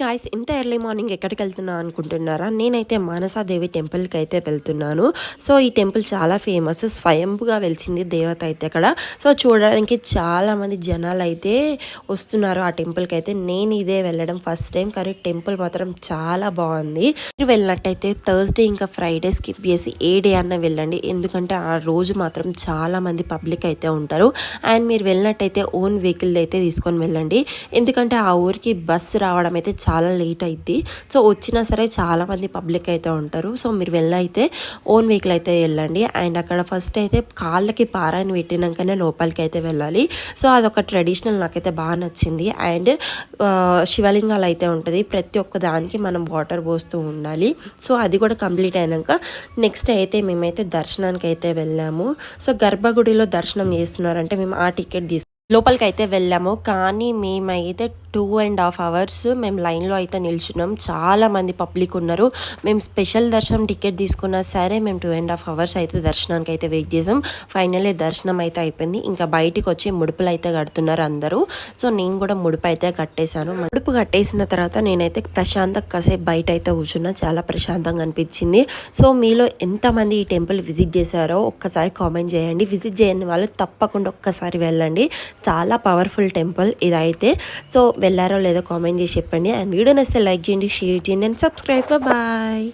Guys ఇంత early morning ఎక్కడికి వెళ్తున్నా అనుకుంటున్నారా? నేనైతే మానసాదేవి టెంపుల్కి అయితే వెళ్తున్నాను. సో ఈ టెంపుల్ చాలా ఫేమస్, స్వయంభుగా వెలిసింది దేవత అయితే అక్కడ. సో చూడడానికి చాలామంది జనాలు అయితే వస్తున్నారు ఆ టెంపుల్కి అయితే. నేను ఇదే వెళ్ళడం ఫస్ట్ టైం, కానీ టెంపుల్ మాత్రం చాలా బాగుంది. మీరు వెళ్ళినట్టయితే థర్స్డే ఇంకా ఫ్రైడే స్కిప్ చేసి ఏ డే అన్న వెళ్ళండి, ఎందుకంటే ఆ రోజు మాత్రం చాలా మంది పబ్లిక్ అయితే ఉంటారు. అండ్ మీరు వెళ్ళినట్టయితే ఓన్ వెహికల్ అయితే తీసుకొని వెళ్ళండి, ఎందుకంటే ఆ ఊరికి బస్సు రావడం అయితే చాలా లేట్ అయింది. సో వచ్చినా సరే చాలామంది పబ్లిక్ అయితే ఉంటారు. సో మీరు వెళ్ళైతే ఓన్ వెహికల్ అయితే వెళ్ళండి. అండ్ అక్కడ ఫస్ట్ అయితే కాళ్ళకి పారాయణ పెట్టినాకనే లోపలికి అయితే వెళ్ళాలి. సో అదొక ట్రెడిషనల్, నాకైతే బాగా నచ్చింది. అండ్ శివలింగాలు అయితే ఉంటుంది, ప్రతి ఒక్క దానికి మనం వాటర్ పోస్తూ ఉండాలి. సో అది కూడా కంప్లీట్ అయినాక నెక్స్ట్ అయితే మేమైతే దర్శనానికి అయితే వెళ్ళాము. సో గర్భగుడిలో దర్శనం చేస్తున్నారంటే మేము ఆ టికెట్ లోపలికి అయితే వెళ్ళాము. కానీ మేమైతే 2.5 hours మేము లైన్లో అయితే నిల్చున్నాం. చాలా మంది పబ్లిక్ ఉన్నారు. మేము స్పెషల్ దర్శనం టికెట్ తీసుకున్నా సరే మేము 2.5 hours అయితే దర్శనానికి అయితే వెయిట్ చేసాం. ఫైనల్లీ దర్శనం అయితే అయిపోయింది. ఇంకా బయటికి వచ్చి ముడుపులు అయితే కడుతున్నారు అందరూ. సో నేను కూడా ముడుపు అయితే కట్టేశాను. ముడుపు కట్టేసిన తర్వాత నేనైతే ప్రశాంతంగా కాసేపు బయట అయితే కూర్చున్నా. చాలా ప్రశాంతంగా అనిపించింది. సో మీలో ఎంతమంది ఈ టెంపుల్ విజిట్ చేశారో ఒక్కసారి కామెంట్ చేయండి. విజిట్ చేయని వాళ్ళు తప్పకుండా ఒక్కసారి వెళ్ళండి. చాలా పవర్ఫుల్ టెంపుల్ ఇదైతే. సో వెళ్ళారో లేదో కామెంట్ చేసి చెప్పండి. అండ్ వీడియో నచ్చితే లైక్ చేయండి, షేర్ చేయండి అండ్ సబ్స్క్రైబ్. బాయ్.